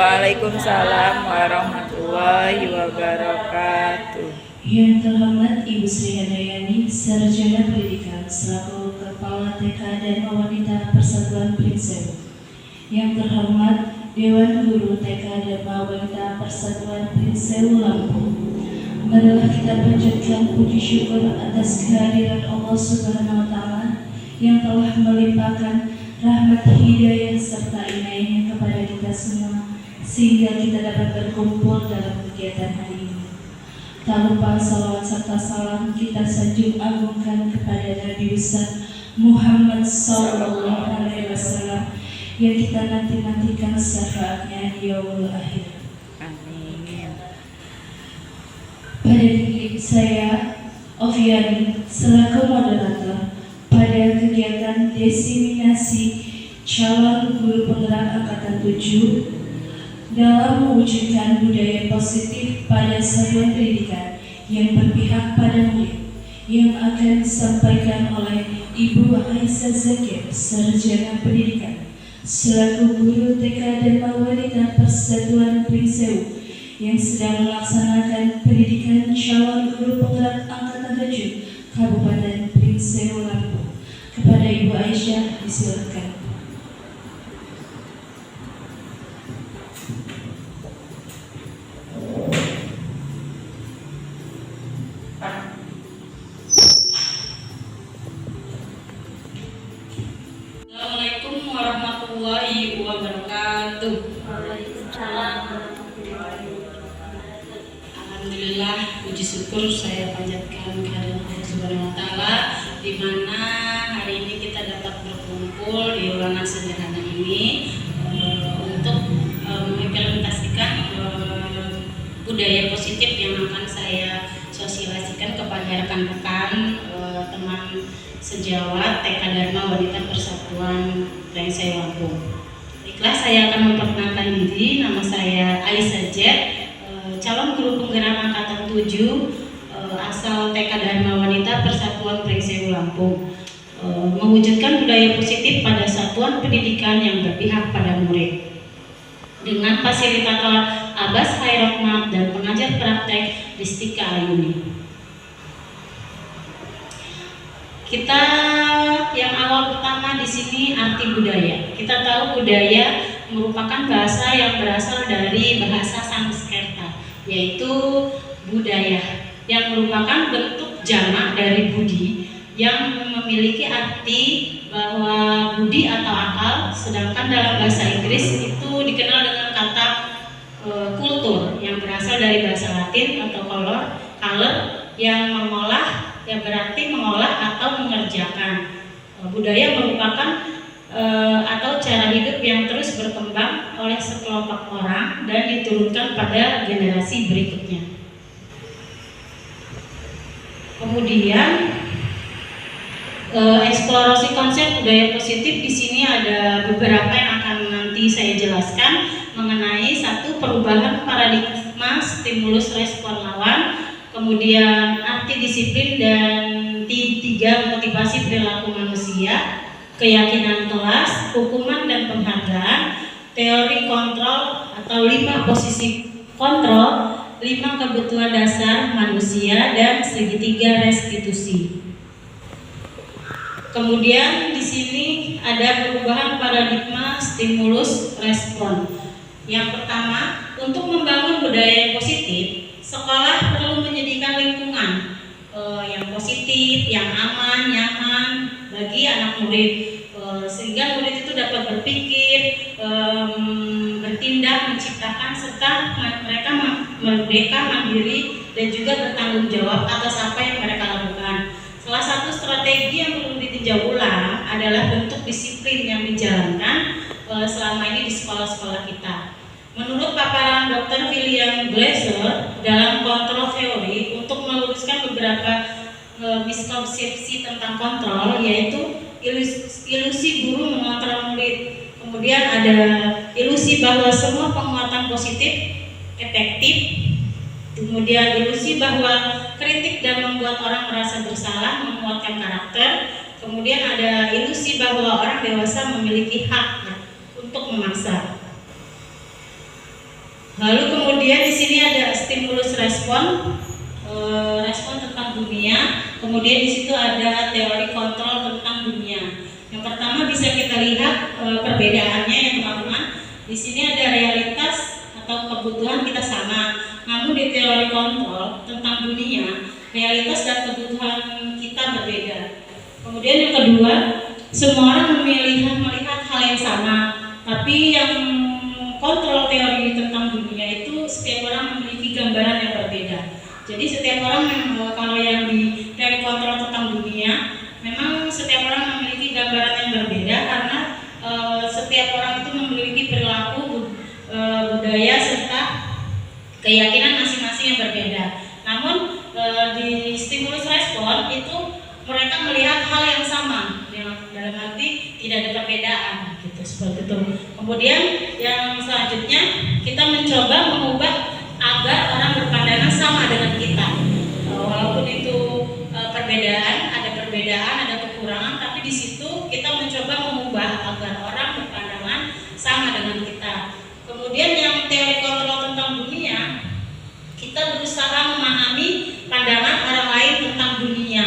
Waalaikumsalam warahmatullahi wabarakatuh. Yang terhormat Ibu Sri Handayani, Sarjana Pendidikan selaku Kepala TK dan Wanita Persatuan Prinsip. Yang terhormat Dewan Guru TK dan Wanita Persatuan Prinsip Lampung. Marilah kita panjatkan puji syukur atas kehadiran Allah Subhanahu wa Ta'ala yang telah melimpahkan rahmat hidayah serta inayahnya kepada kita semua, sehingga kita dapat berkumpul dalam kegiatan hari ini. Tak lupa salawat serta salam kita sanjung agungkan kepada Nabi besar Muhammad Sallallahu Alaihi Wasallam yang kita nanti-nantikan syafaatnya di yaumul akhir. Amin. Pada diri saya, Oviani, selaku moderator pada kegiatan diseminasi calon guru penggerak angkatan 7 dalam mewujudkan budaya positif pada satuan pendidikan yang berpihak pada murid, yang akan disampaikan oleh Ibu Aisyah Zakir, Sarjana Pendidikan, selaku guru TK dan Wanita Persatuan Prinseu yang sedang melaksanakan pendidikan calon guru penggerak angkatan 7 Kabupaten Prinseu Lampung. Kepada Ibu Aisyah disilakan. Assalamualaikum warahmatullahi wabarakatuh. Alhamdulillah, puji syukur saya panjatkan kehadirat Allah Subhanahu wa Ta'ala, di mana hari ini kita dapat berkumpul di ruangan sederhana ini untuk mengimplementasikan budaya positif yang akan saya sosialisasikan kepada rekan-rekan teman sejawat TK Dharma Wanita Persatuan Prinseu Lampung. Baiklah, saya akan memperkenalkan diri. Nama saya Aisyah Z, calon guru penggerak angkatan 7 asal TK Dharma Wanita Persatuan Prinseu Lampung. Mewujudkan budaya positif pada satuan pendidikan yang berpihak pada murid dengan fasilitator Abbas Khairokmat dan pengajar praktek Ristika Ayuni. Kita yang awal pertama di sini arti budaya. Kita tahu budaya merupakan bahasa yang berasal dari bahasa Sanskerta, yaitu budaya, yang merupakan bentuk jamak dari budi, yang memiliki arti bahwa budi atau akal, sedangkan dalam bahasa Inggris itu dikenal dengan kata kultur, yang berasal dari bahasa Latin atau color yang mengolah, yang berarti mengolah atau mengerjakan. Budaya merupakan atau cara hidup yang terus berkembang oleh sekelompok orang dan diturunkan pada generasi berikutnya. Kemudian eksplorasi konsep budaya positif di sini ada beberapa yang akan nanti saya jelaskan mengenai satu, perubahan paradigma stimulus respon lawan, kemudian arti disiplin, dan tiga, motivasi perilaku manusia, keyakinan kelas, hukuman dan penghargaan, teori kontrol atau 5 posisi kontrol, 5 kebutuhan dasar manusia, dan segitiga restitusi. Kemudian di sini ada perubahan paradigma stimulus respon. Yang pertama, untuk membangun budaya yang positif, sekolah perlu menyediakan lingkungan yang positif, yang aman, nyaman bagi anak murid, sehingga murid itu dapat berpikir, bertindak, menciptakan, serta mereka merdeka, mandiri, dan juga bertanggung jawab atas apa yang mereka lakukan. Salah satu strategi yang perlu ditinjau ulang adalah bentuk disiplin yang dijalankan selama ini di sekolah-sekolah kita. Menurut paparan Dr. William Glasser dalam kontrol teori, untuk meluruskan beberapa miskonsepsi tentang kontrol, yaitu ilusi guru mengontrol murid. Kemudian ada ilusi bahwa semua penguatan positif efektif. Kemudian ilusi bahwa kritik dan membuat orang merasa bersalah menguatkan karakter. Kemudian ada ilusi bahwa orang dewasa memiliki hak untuk memaksa. Lalu kemudian di sini ada stimulus respon, respon tentang dunia. Kemudian di situ ada teori kontrol tentang dunia. Yang pertama bisa kita lihat perbedaannya ya teman-teman. Di sini ada realitas atau kebutuhan kita sama. Namun di teori kontrol tentang dunia, realitas dan kebutuhan kita berbeda. Kemudian yang kedua, semua orang melihat hal yang sama, tapi yang kontrol teori tentang dunia itu setiap orang memiliki gambaran yang berbeda. Jadi setiap orang kalau yang di teori kontrol tentang dunia, memang setiap orang memiliki gambaran yang berbeda karena setiap orang itu memiliki perilaku, budaya serta keyakinan masing-masing yang berbeda. Namun di stimulus respon itu mereka melihat hal yang sama, yang dalam arti tidak ada perbedaan, gitu seperti itu. Kemudian yang selanjutnya kita mencoba mengubah agar orang berpandangan sama dengan kita, walaupun itu perbedaan, ada kekurangan, tapi di situ kita mencoba mengubah agar orang berpandangan sama dengan kita. Kemudian yang teori kontrol tentang dunia, kita berusaha memahami pandangan orang lain tentang dunia.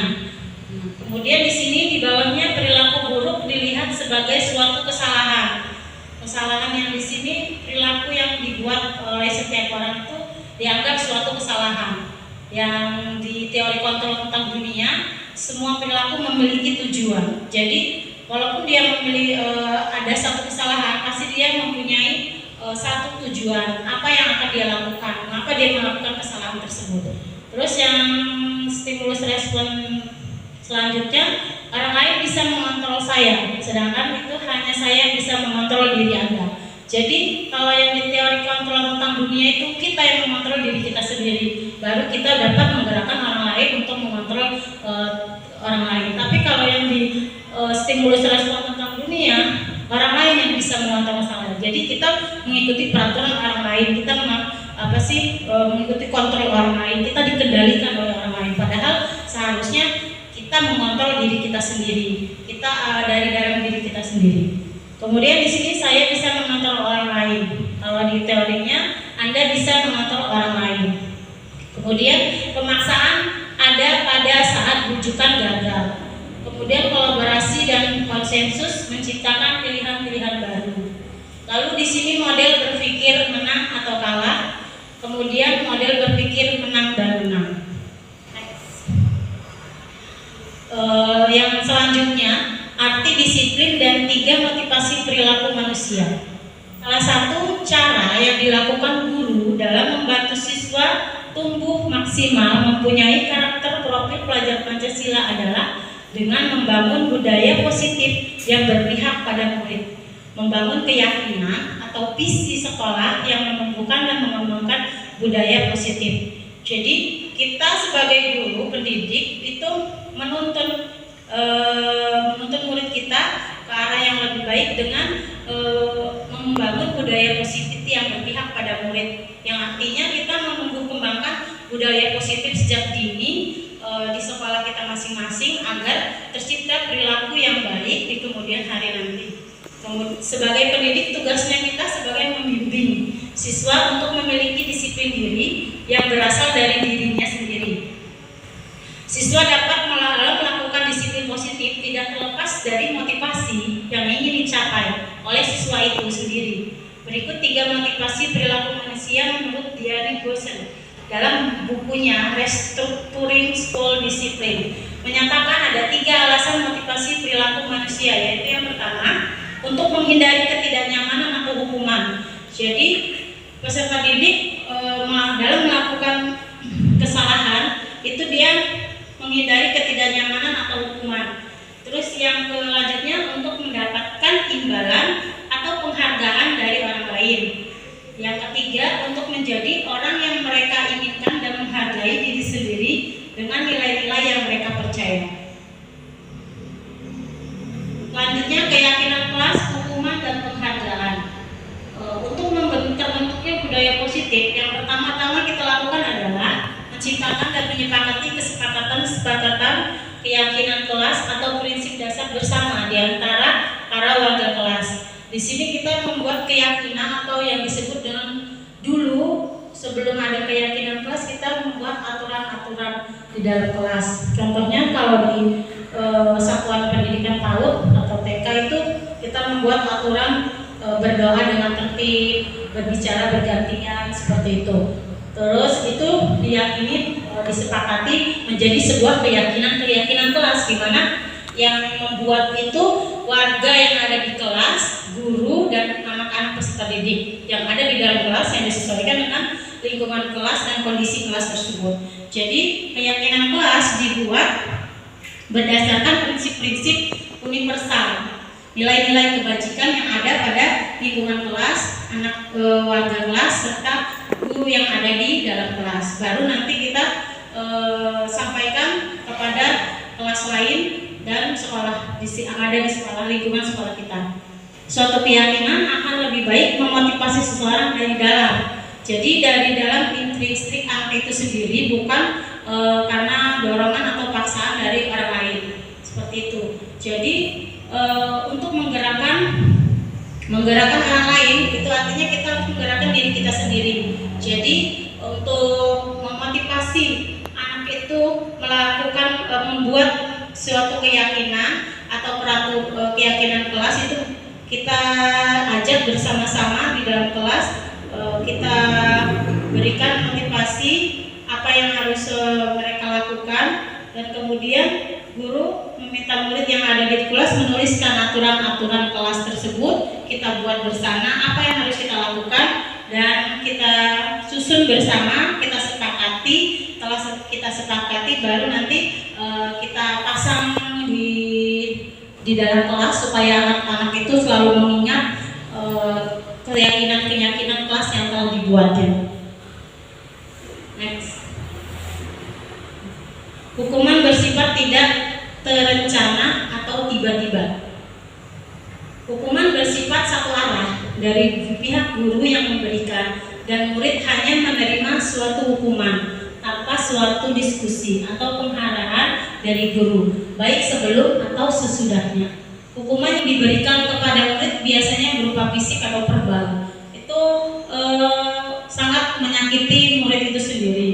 Kemudian di sini di bawahnya perilaku buruk dilihat sebagai suatu kesalahan. Kesalahan yang di sini perilaku yang dibuat oleh setiap orang itu dianggap suatu kesalahan. Yang di teori kontrol tentang dunia, semua perilaku memiliki tujuan. Jadi walaupun dia memilih ada satu kesalahan, pasti dia mempunyai satu tujuan, apa yang akan dia lakukan, mengapa dia melakukan kesalahan tersebut. Terus yang stimulus respon selanjutnya, orang lain bisa mengontrol saya, sedangkan itu hanya saya yang bisa mengontrol diri Anda. Jadi kalau yang di teori kontrol tentang dunia itu kita yang mengontrol diri kita sendiri, baru kita dapat menggerakkan orang lain untuk mengontrol orang lain. Tapi kalau yang di stimulus respon tentang dunia, orang lain yang bisa mengontrol saya. Jadi kita mengikuti peraturan orang lain, kita mengikuti kontrol orang lain, kita dikendalikan oleh orang lain. Padahal seharusnya kita mengontrol diri kita sendiri, kita dari dalam diri kita sendiri. Kemudian di sini saya bisa mengontrol orang lain. Kalau di teorinya Anda bisa mengontrol orang lain. Kemudian pemaksaan ada pada saat bujukan gagal. Kemudian kolaborasi dan konsensus menciptakan pilihan-pilihan baru. Lalu di sini model berpikir menang atau kalah. Kemudian model berpikir menang dan menang. Yang selanjutnya, arti disiplin dan 3 motivasi perilaku manusia. Salah satu cara yang dilakukan guru dalam membantu siswa tumbuh maksimal mempunyai karakter profil pelajar Pancasila adalah dengan membangun budaya positif yang berpihak pada murid, membangun keyakinan atau visi sekolah yang menumbuhkan dan mengembangkan budaya positif. Jadi kita sebagai guru pendidik itu menuntun murid kita ke arah yang lebih baik dengan membangun budaya positif yang berpihak pada murid, yang artinya kita menumbuh kembangkan budaya positif sejak dini di sekolah kita masing-masing agar tercipta perilaku yang baik di kemudian hari nanti. Sebagai pendidik, tugasnya kita sebagai membimbing siswa untuk memiliki disiplin diri yang berasal dari dirinya sendiri. Siswa dapat melakukan disiplin positif tidak terlepas dari motivasi yang ingin dicapai oleh siswa itu sendiri. Berikut 3 motivasi perilaku manusia menurut Diary Gosen dalam bukunya Restructuring School Discipline, menyatakan ada 3 alasan motivasi perilaku manusia, yaitu yang pertama, untuk menghindari ketidaknyamanan atau hukuman. Jadi peserta didik dalam melakukan kesalahan itu dia menghindari ketidaknyamanan atau hukuman. Terus yang selanjutnya untuk mendapatkan imbalan atau penghargaan dari orang lain. Yang ketiga untuk menjadi orang yang mereka inginkan dan menghargai diri sendiri dengan nilai-nilai yang mereka percaya. Selanjutnya keyakinan kelas, hukuman dan penghargaan. Untuk terbentuknya budaya positif, yang pertama-tama kita lakukan adalah menciptakan dan menyepakati kesepakatan keyakinan kelas atau prinsip dasar bersama di antara para warga kelas. Di sini kita membuat keyakinan atau yang disebut dengan dulu sebelum ada keyakinan kelas kita membuat aturan-aturan di dalam kelas. Contohnya kalau di satuan pendidikan PAUD atau TK itu kita membuat aturan berdoa dengan tertib, berbicara bergantian seperti itu. Terus itu diyakini disepakati menjadi sebuah keyakinan kelas, di mana yang membuat itu warga yang ada di kelas, guru dan anak-anak peserta didik yang ada di dalam kelas yang disesuaikan dengan lingkungan kelas dan kondisi kelas tersebut. Jadi keyakinan kelas dibuat berdasarkan prinsip-prinsip universal, nilai-nilai kebajikan yang ada pada lingkungan kelas, warga kelas serta guru yang ada di dalam kelas. Baru nanti kita sampaikan kepada kelas lain dan sekolah yang ada di sekolah, lingkungan sekolah kita. Suatu keyakinan akan lebih baik memotivasi seseorang dari dalam. Jadi dari dalam intrinsik anak itu sendiri, bukan karena dorongan atau paksaan dari orang lain. Seperti itu. Jadi untuk menggerakkan orang lain itu artinya kita harus menggerakkan diri kita sendiri. Jadi untuk memotivasi anak itu melakukan membuat suatu keyakinan atau keyakinan kelas itu kita ajak bersama-sama di dalam kelas, kita berikan motivasi apa yang harus mereka lakukan, dan kemudian guru meminta murid yang ada di kelas menuliskan aturan-aturan kelas tersebut. Kita buat bersama apa yang harus kita lakukan dan kita susun bersama, kita sepakati. Setelah kita sepakati baru nanti kita pasang di dalam kelas supaya anak-anak itu selalu mengingat keyakinan kelas yang telah dibuatnya. Next. Hukuman bersifat tidak terencana atau tiba-tiba. Hukuman bersifat satu arah dari pihak guru yang memberikan, dan murid hanya menerima suatu hukuman tanpa suatu diskusi atau pengarahan dari guru, baik sebelum atau sesudahnya. Hukuman yang diberikan kepada murid biasanya berupa fisik atau verbal. Itu sangat menyakiti murid itu sendiri,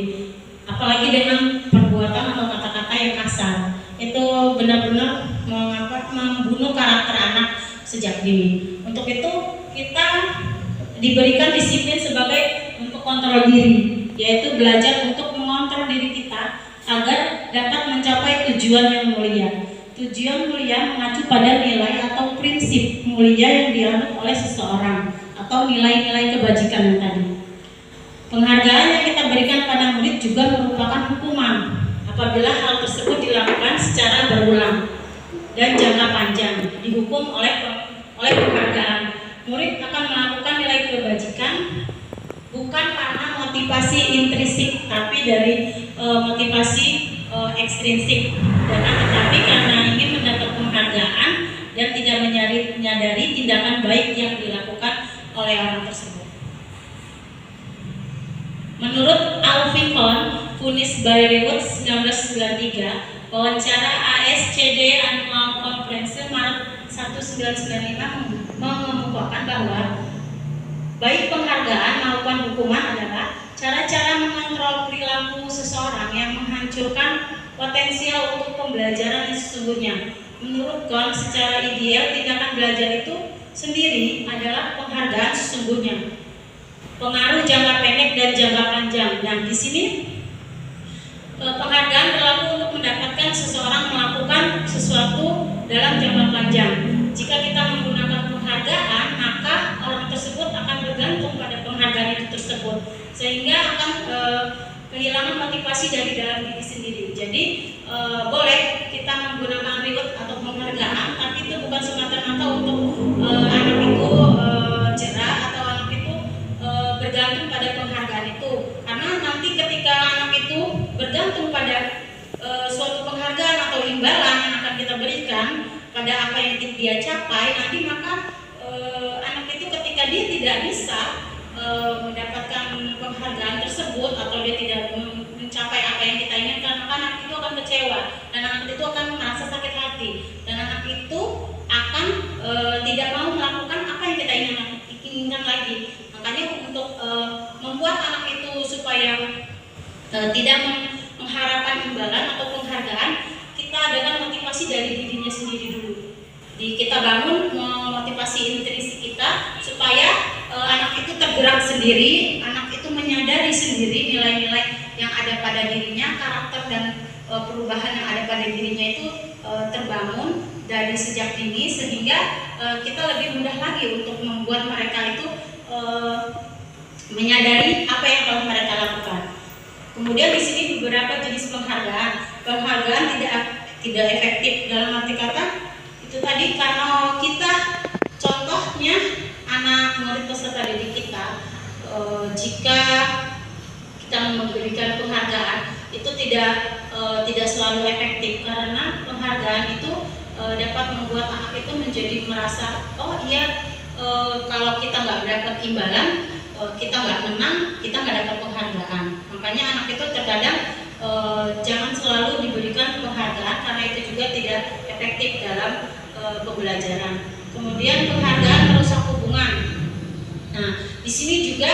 apalagi dengan perbuatan atau kata-kata yang kasar. Itu benar-benar membunuh karakter anak sejak dini. Untuk itu kita diberikan disiplin sebagai untuk kontrol diri, yaitu belajar untuk mengontrol diri kita agar dapat mencapai tujuan yang mulia. Tujuan mulia mengacu pada nilai atau prinsip mulia yang dianut oleh seseorang atau nilai-nilai kebajikan yang tadi. Penghargaan yang kita berikan pada murid juga merupakan hukuman apabila hal tersebut dilakukan secara berulang dan jangka panjang, dihukum oleh penghargaan. Murid akan melakukan nilai kebajikan bukan karena motivasi intrinsik, tapi dari motivasi ekstrinsik, tetapi karena ingin mendapat penghargaan dan tidak menyadari tindakan baik yang dilakukan oleh orang tersebut. Menurut Alvin Cohn, Punis Bayreuth 1993, wawancara ASCD Annual Conference Maret 1995 mengemukakan bahwa baik penghargaan maupun hukuman adalah cara-cara mengontrol perilaku seseorang yang menghancurkan potensial untuk pembelajaran yang sesungguhnya. Menurut Cohn, secara ideal tindakan belajar itu sendiri adalah penghargaan sesungguhnya. Pengaruh jangka pendek dan jangka panjang. Dan di sini penghargaan berlaku untuk mendapatkan seseorang melakukan sesuatu dalam jangka panjang. Jika kita menggunakan penghargaan, maka orang tersebut akan bergantung pada penghargaan itu tersebut, sehingga akan kehilangan motivasi dari dalam diri sendiri. Jadi boleh kita menggunakan reward atau penghargaan, tapi itu bukan semata-mata untuk anak itu cerah atau anak itu bergantung pada penghargaan itu. Karena nanti ketika anak itu bergantung pada suatu penghargaan atau imbalan yang akan kita berikan pada apa yang dia capai, nanti maka anak itu ketika dia tidak bisa mendapatkan penghargaan tersebut atau dia tidak mencapai apa yang kita inginkan, maka anak itu akan kecewa dan anak itu akan merasa sakit hati, dan anak itu akan tidak mau melakukan apa yang kita inginkan lagi. Makanya untuk membuat anak itu yang tidak mengharapkan imbalan atau penghargaan, kita adakan motivasi dari dirinya sendiri dulu. Kita bangun motivasi intrinsik kita supaya anak itu tergerak sendiri, anak itu menyadari sendiri nilai-nilai yang ada pada dirinya, karakter dan perubahan yang ada pada dirinya itu terbangun dari sejak dini, sehingga kita lebih mudah lagi untuk membuat mereka itu menyadari apa yang telah mereka lakukan. Kemudian di sini beberapa jenis penghargaan. Penghargaan tidak efektif dalam arti kata itu tadi, karena kita contohnya anak murid peserta didik kita, jika kita memberikan penghargaan itu tidak selalu efektif, karena penghargaan itu dapat membuat anak itu menjadi merasa oh iya, kalau kita nggak dapat imbalan, kita nggak menang, kita nggak dapat penghargaan. Makanya anak itu terkadang jangan selalu diberikan penghargaan, karena itu juga tidak efektif dalam pembelajaran. Kemudian penghargaan merusak hubungan. Nah, di sini juga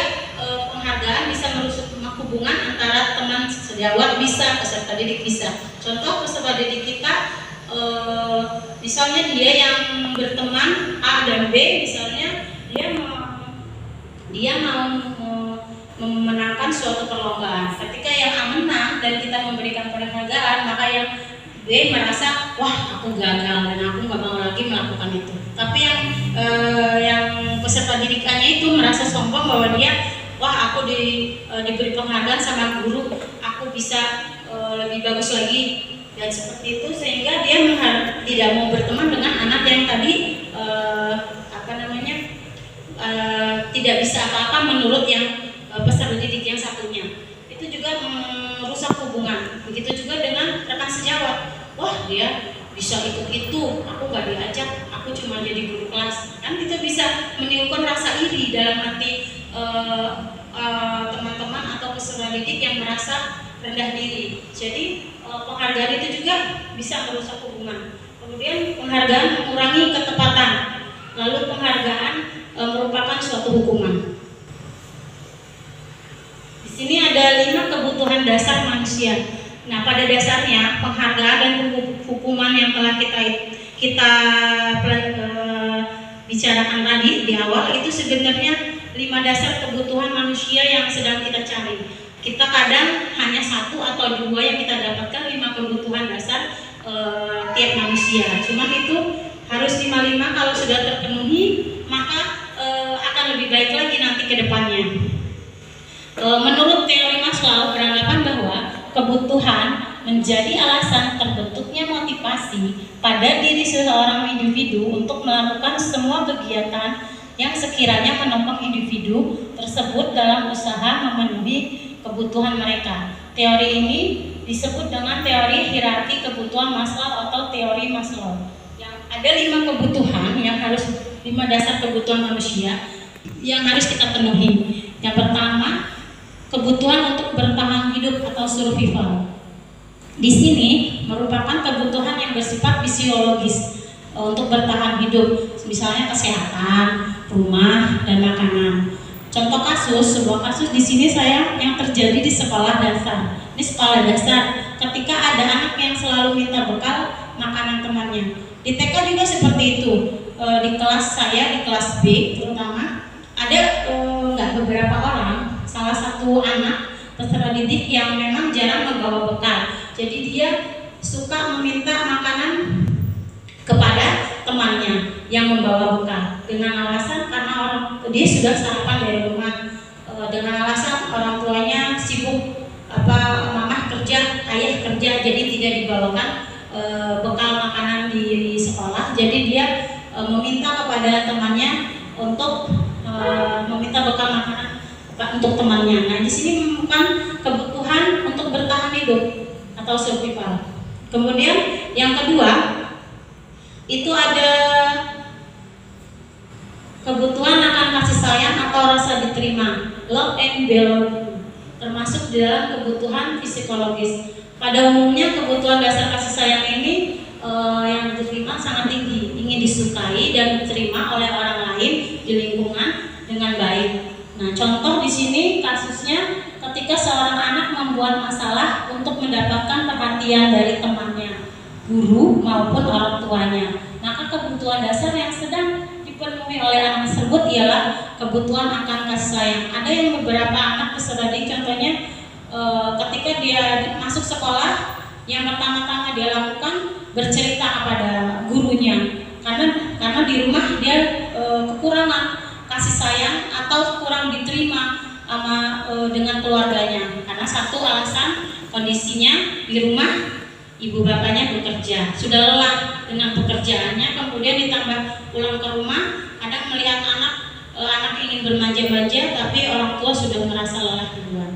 penghargaan bisa merusak hubungan antara teman sejawat, bisa peserta didik bisa. Contoh peserta didik kita, misalnya dia yang berteman A dan B, misalnya dia mau memenangkan suatu perlombaan. Ketika yang A menang dan kita memberikan penghargaan, maka yang B merasa wah aku gagal dan aku nggak mau lagi melakukan itu. Tapi yang peserta didikannya itu merasa sombong bahwa dia wah aku diberi penghargaan sama guru, aku bisa lebih bagus lagi dan seperti itu, sehingga dia tidak mau berteman dengan anak yang tadi tidak bisa apa-apa menurut yang peserta didik yang satunya. Itu juga merusak hubungan. Begitu juga dengan rekan sejawat. Wah dia bisa itu, aku nggak diajak, aku cuma jadi guru kelas. Kan itu bisa menimbulkan rasa iri dalam hati teman-teman atau peserta didik yang merasa rendah diri. Jadi penghargaan itu juga bisa merusak hubungan. Kemudian penghargaan mengurangi ketepatan. Lalu penghargaan merupakan suatu hukuman. Di sini ada 5 kebutuhan dasar manusia. Nah, pada dasarnya penghargaan dan hukuman yang telah kita bicarakan tadi di awal itu sebenarnya 5 dasar kebutuhan manusia yang sedang kita cari. Kita kadang hanya 1 atau 2 yang kita dapatkan 5 kebutuhan dasar tiap manusia. Cuman itu harus 5 kalau sudah terpenuhi, maka akan lebih baik lagi nanti ke depannya. Menurut teori Maslow beranggapan bahwa kebutuhan menjadi alasan terbentuknya motivasi pada diri seseorang individu untuk melakukan semua kegiatan yang sekiranya menopang individu tersebut dalam usaha memenuhi kebutuhan mereka. Teori ini disebut dengan teori hierarki kebutuhan Maslow atau teori Maslow. Yang ada 5 kebutuhan yang harus 5 dasar kebutuhan manusia yang harus kita penuhi. Yang pertama, kebutuhan untuk bertahan hidup atau survival. Di sini merupakan kebutuhan yang bersifat fisiologis untuk bertahan hidup, misalnya kesehatan, rumah, dan makanan. Contoh kasus, sebuah kasus di sini yang terjadi di sekolah dasar. Ini sekolah dasar, ketika ada anak yang selalu minta bekal makanan temannya. Di TK juga seperti itu. Di kelas saya, di kelas B terutama, ada beberapa orang, salah satu anak peserta didik yang memang jarang membawa bekal. Jadi dia suka meminta makanan kepada temannya yang membawa bekal dengan alasan karena dia sudah sarapan dari rumah, dengan alasan orang tuanya sibuk, mamah kerja, ayah kerja, jadi tidak dibawakan bekal makanan di sekolah. Jadi dia meminta kepada temannya untuk meminta bekal makanan untuk temannya. Nah, di sini merupakan kebutuhan untuk bertahan hidup atau survival. Kemudian yang kedua itu ada kebutuhan akan kasih sayang atau rasa diterima, love and belonging, termasuk di dalam kebutuhan psikologis. Pada umumnya kebutuhan dasar kasih sayang ini yang diterima sangat tinggi, ingin disukai dan diterima oleh orang lain di lingkungan dengan baik. Nah, contoh di sini kasusnya ketika seorang anak membuat masalah untuk mendapatkan perhatian dari temannya, guru maupun orang tuanya. Maka kebutuhan dasar yang sedang dipenuhi oleh anak tersebut ialah kebutuhan akan kasih sayang. Ada yang beberapa anak peserta didik contohnya ketika dia masuk sekolah, yang pertama-tama dia lakukan bercerita kepada gurunya karena di rumah dia kekurangan kasih sayang atau kurang diterima sama dengan keluarganya, karena satu alasan kondisinya di rumah ibu bapaknya bekerja, sudah lelah dengan pekerjaannya, kemudian ditambah pulang ke rumah kadang melihat anak ingin bermanja-manja tapi orang tua sudah merasa lelah duluan.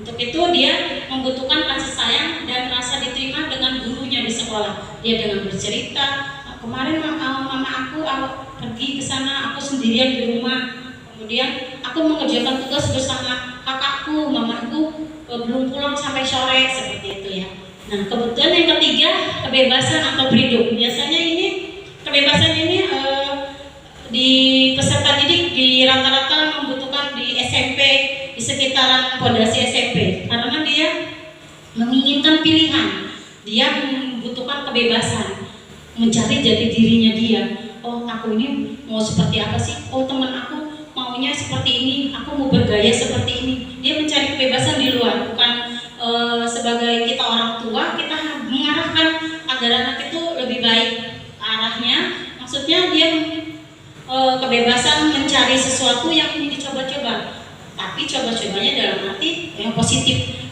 Untuk itu dia membutuhkan kasih sayang dan rasa diterima dengan gurunya di sekolah. Dia dengan bercerita, kemarin mama aku pergi ke sana, aku sendirian di rumah. Kemudian aku mengerjakan tugas bersama kakakku, mamaku belum pulang sampai sore, seperti itu ya. Nah, kebetulan yang ketiga, kebebasan atau freedom. Biasanya ini kebebasan ini di peserta didik di rata-rata membutuhkan di SMP, di sekitaran pondasi SMP, karena dia menginginkan pilihan, dia membutuhkan kebebasan, mencari jati dirinya dia. Oh, aku ini mau seperti apa sih? Oh, teman aku maunya seperti ini, aku mau bergaya seperti ini. Dia mencari kebebasan di luar, bukan sebagai kita orang tua kita mengarahkan agar anak itu lebih baik arahnya. Maksudnya dia kebebasan mencari sesuatu yang ingin dicoba-coba, tapi coba-cobanya dalam arti yang positif.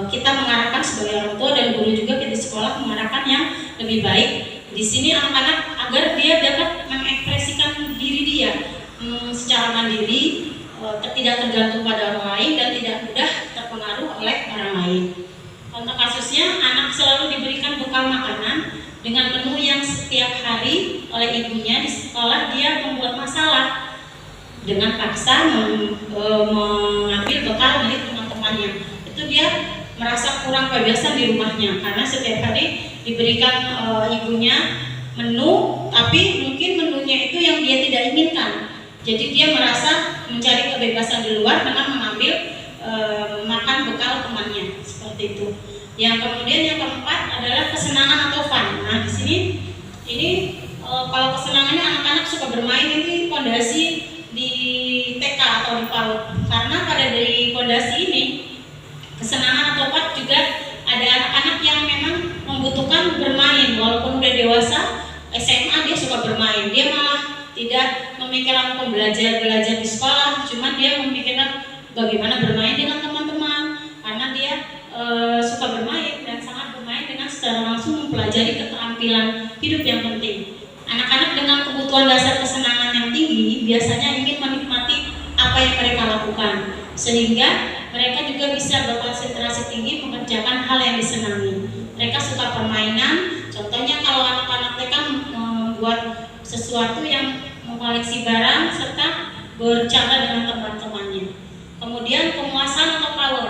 Kita mengarahkan sebagai orang tua dan guru juga di sekolah mengarahkan yang lebih baik. Di sini anak-anak agar dia dapat mengekspresikan diri dia secara mandiri, tidak tergantung pada orang lain dan tidak mudah terpengaruh oleh orang lain. Contoh kasusnya, anak selalu diberikan bekal makanan dengan menu yang setiap hari oleh ibunya. Di sekolah dia membuat masalah dengan paksa mengambil bekal milik teman-temannya. Itu dia merasa kurang kebebasan di rumahnya karena setiap hari diberikan ibunya menu, tapi mungkin menunya itu yang dia tidak inginkan. Jadi dia merasa mencari kebebasan di luar dengan mengambil makan bekal temannya, seperti itu. Yang kemudian yang keempat adalah kesenangan atau fun. Nah, di sini ini kalau kesenangannya anak-anak suka bermain, ini pondasi di TK atau di PAUD. Karena pada dari pondasi ini kesenangan atau fun juga ada anak-anak yang memang membutuhkan bermain, walaupun udah dewasa, SMA dia suka bermain. Dia malah tidak memikirkan belajar di sekolah, cuma dia memikirkan bagaimana bermain dengan teman-teman, karena dia suka bermain dan sangat bermain dengan secara langsung mempelajari keterampilan hidup yang penting. Anak-anak dengan kebutuhan dasar kesenangan yang tinggi biasanya ingin menikmati apa yang mereka lakukan, sehingga mereka juga bisa berkonsentrasi tinggi mengerjakan hal yang disenangi. Mereka suka permainan, contohnya kalau anak-anak TK membuat sesuatu yang mengoleksi barang serta bercanda dengan teman-temannya. Kemudian penguasaan atau power.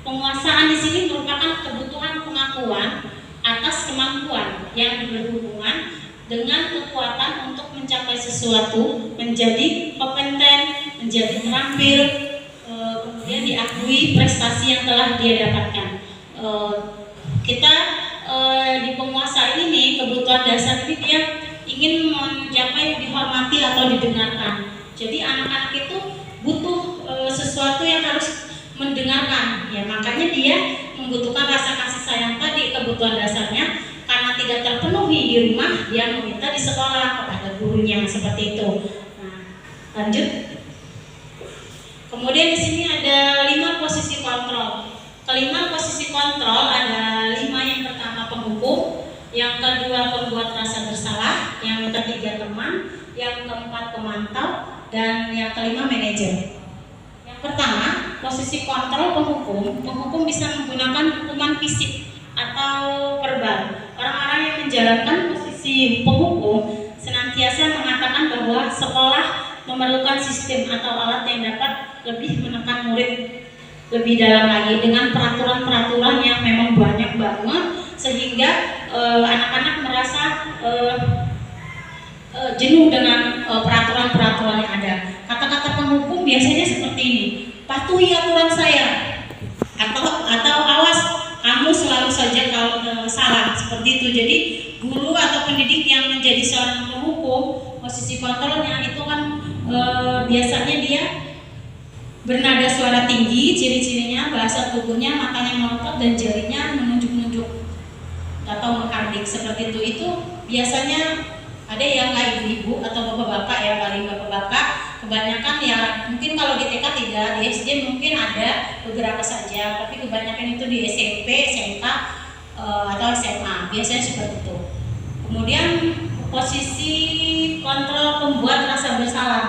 Penguasaan di sini merupakan kebutuhan pengakuan atas kemampuan yang berhubungan dengan kekuatan untuk mencapai sesuatu, menjadi kompeten, menjadi terampil, kemudian diakui prestasi yang telah dia dapatkan. Kita di penguasa ini, kebutuhan dasar ini dia ingin mencapai dihormati atau didengarkan. Jadi anak-anak itu butuh sesuatu yang harus mendengarkan, ya makanya dia membutuhkan rasa kasih sayang tadi, kebutuhan dasarnya. Karena tidak terpenuhi di rumah, dia meminta di sekolah kepada gurunya, seperti itu. Nah, lanjut. Kemudian di sini ada 5 posisi kontrol. Kelima posisi kontrol ada 5. Yang pertama penghukum, yang kedua pembuat rasa bersalah, yang ketiga teman, yang keempat pemantau, dan yang kelima manajer. Yang pertama, posisi kontrol penghukum. Penghukum bisa menggunakan hukuman fisik atau verbal. Orang-orang yang menjalankan posisi penghukum senantiasa mengatakan bahwa sekolah memerlukan sistem atau alat yang dapat lebih menekan murid lebih dalam lagi dengan peraturan-peraturan yang memang banyak banget, sehingga anak-anak merasa jenuh dengan peraturan-peraturan yang ada. Kata kata-kata penghukum biasanya seperti ini, patuhi aturan saya, atau awas kamu selalu saja kalau salah, seperti itu. Jadi guru atau pendidik yang menjadi seorang penghukum, posisi kontrolnya itu kan biasanya dia bernada suara tinggi, ciri-cirinya bahasa tubuhnya, matanya melotot dan jarinya menunjuk-nunjuk atau menghardik seperti itu. Itu biasanya ada yang nggak ibu-ibu atau bapak-bapak ya, paling bapak-bapak kebanyakan ya, mungkin kalau di TK tidak, di SD mungkin ada beberapa saja, tapi kebanyakan itu di SMP, SMK atau SMA biasanya seperti itu. Kemudian posisi kontrol pembuat rasa bersalah.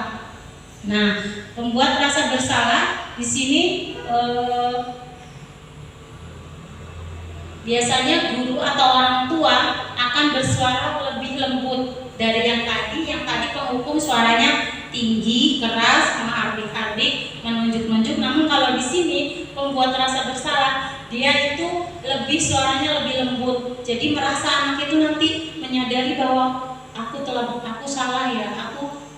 Nah, pembuat rasa bersalah di sini biasanya guru atau orang tua akan bersuara lebih lembut dari yang tadi. Yang tadi penghukum suaranya tinggi, keras, menghardik-hardik, menunjuk-nunjuk. Namun kalau di sini pembuat rasa bersalah, dia itu suaranya lebih lembut. Jadi merasa anak itu nanti menyadari bahwa aku salah ya,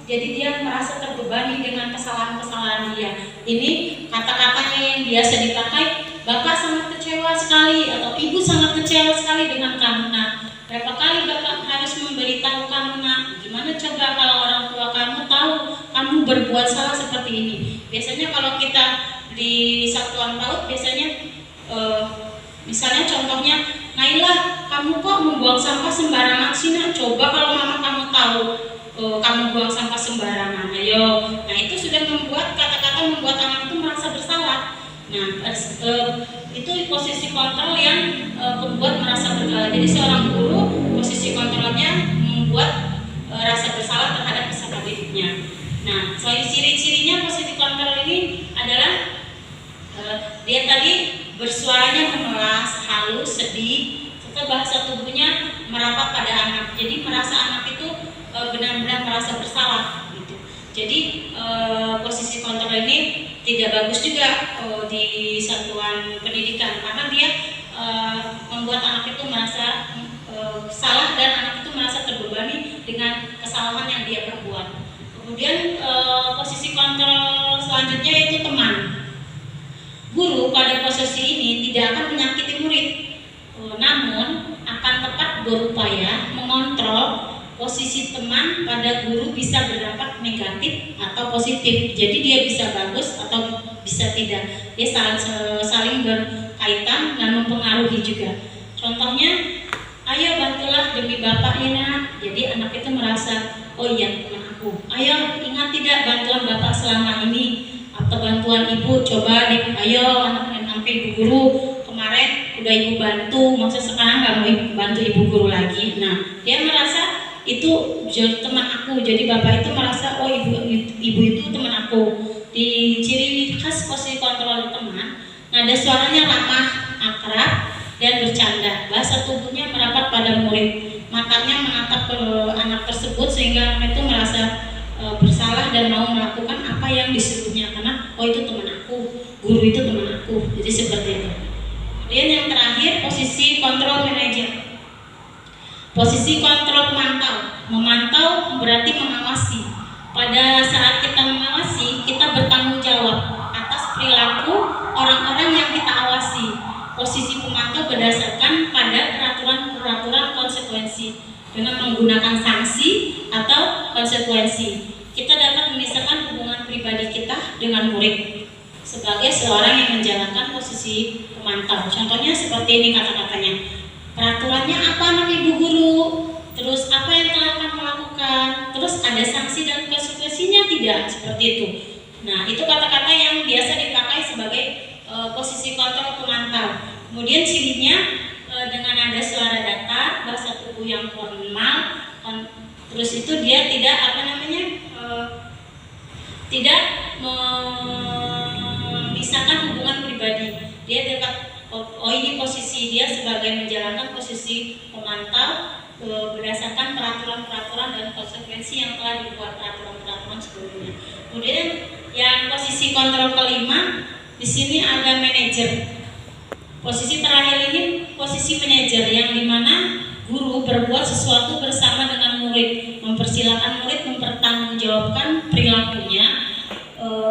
jadi dia merasa terbebani dengan kesalahan-kesalahan dia. Ini kata-katanya yang biasa dipakai, Bapak sangat kecewa sekali atau Ibu sangat kecewa sekali dengan kamu nak. Berapa kali Bapak harus memberitahu kamu nak? Gimana coba kalau orang tua kamu tahu kamu berbuat salah seperti ini? Biasanya kalau kita di satuan PAUD biasanya misalnya contohnya, Naila, kamu kok membuang sampah sembarangan sih nak? Coba kalau mama kamu tahu kamu buang sampah sembarangan, ayo. Nah itu sudah membuat kata-kata membuat anak itu merasa bersalah. Nah itu posisi kontrol yang membuat merasa bersalah. Jadi seorang guru posisi kontrolnya membuat rasa bersalah terhadap peserta didiknya. Nah ciri-cirinya posisi kontrol ini adalah dia tadi bersuaranya memelas, halus, sedih, serta bahasa tubuhnya merapat pada anak. Jadi merasa anak itu benar-benar merasa bersalah gitu. Jadi posisi kontrol ini tidak bagus juga di satuan pendidikan karena dia membuat anak itu merasa salah dan anak itu merasa terbebani dengan kesalahan yang dia perbuat. Kemudian posisi kontrol selanjutnya yaitu teman. Guru pada posisi ini tidak akan menyakiti murid, namun akan tepat berupaya mengontrol posisi teman pada guru bisa berdampak negatif atau positif. Jadi dia bisa bagus atau bisa tidak. Dia saling berkaitan dan mempengaruhi juga. Contohnya, ayo bantulah demi bapak ya nak. Jadi anak itu merasa, oh iya teman aku. Ayo ingat tidak bantuan bapak selama ini atau bantuan ibu, coba deh. Ayo anak sampai ibu guru kemarin udah ibu bantu, maksud sekarang nggak mau bantu ibu guru lagi. Nah dia merasa itu teman aku, jadi bapak itu merasa oh ibu itu teman aku. Di ciri khas posisi kontrol teman, nada suaranya ramah, akrab, dan bercanda. Bahasa tubuhnya merapat pada murid, matanya menatap anak tersebut sehingga anak itu merasa bersalah dan mau melakukan apa yang disuruhnya karena oh itu teman aku, guru itu teman aku. Jadi seperti itu. Kemudian yang terakhir posisi kontrol manajer. Posisi kontrol memantau berarti mengawasi. Pada saat kita mengawasi, kita bertanggung jawab atas perilaku orang-orang yang kita awasi. Posisi pemantau berdasarkan pada peraturan konsekuensi dengan menggunakan sanksi atau konsekuensi. Kita dapat memisahkan hubungan pribadi kita dengan murid sebagai seorang yang menjalankan posisi pemantau. Contohnya seperti ini kata-katanya. Peraturannya apa anak ibu guru? Terus apa yang telah kamu lakukan? Terus ada sanksi dan konsekuensinya tidak? Seperti itu. Nah itu kata-kata yang biasa dipakai sebagai posisi kontrol pemantau. Kemudian cirinya dengan ada suara datar, bahasa tubuh yang formal, terus itu dia tidak tidak memisahkan hubungan pribadi. Dia dapat ini posisi dia sebagai menjalankan posisi pemantau berdasarkan peraturan-peraturan dan konsekuensi yang telah dibuat peraturan-peraturan sebelumnya. Kemudian yang posisi kontrol kelima di sini ada manajer. Posisi terakhir ini posisi manajer yang dimana guru berbuat sesuatu bersama dengan murid, mempersilahkan murid mempertanggungjawabkan perilakunya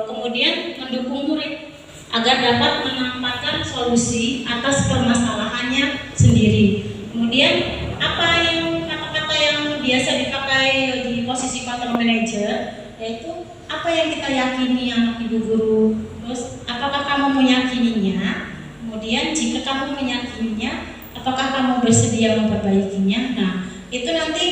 kemudian mendukung murid agar dapat menempatkan solusi atas permasalahannya sendiri. Kemudian apa yang kata-kata yang biasa dipakai di posisi control manager, yaitu apa yang kita yakini anak ibu guru, terus apakah kamu meyakininya, kemudian jika kamu meyakininya, apakah kamu bersedia memperbaikinya. Nah, itu nanti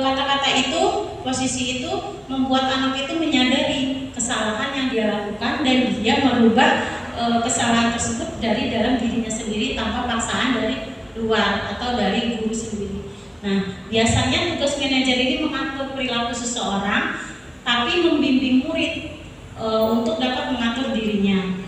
kata-kata itu, posisi itu membuat anak itu menyadari kesalahan yang dia lakukan dan dia merubah kesalahan tersebut dari dalam dirinya sendiri tanpa paksaan dari luar atau dari guru sendiri. Nah, biasanya tugas manajer ini mengatur perilaku seseorang, tapi membimbing murid untuk dapat mengatur dirinya.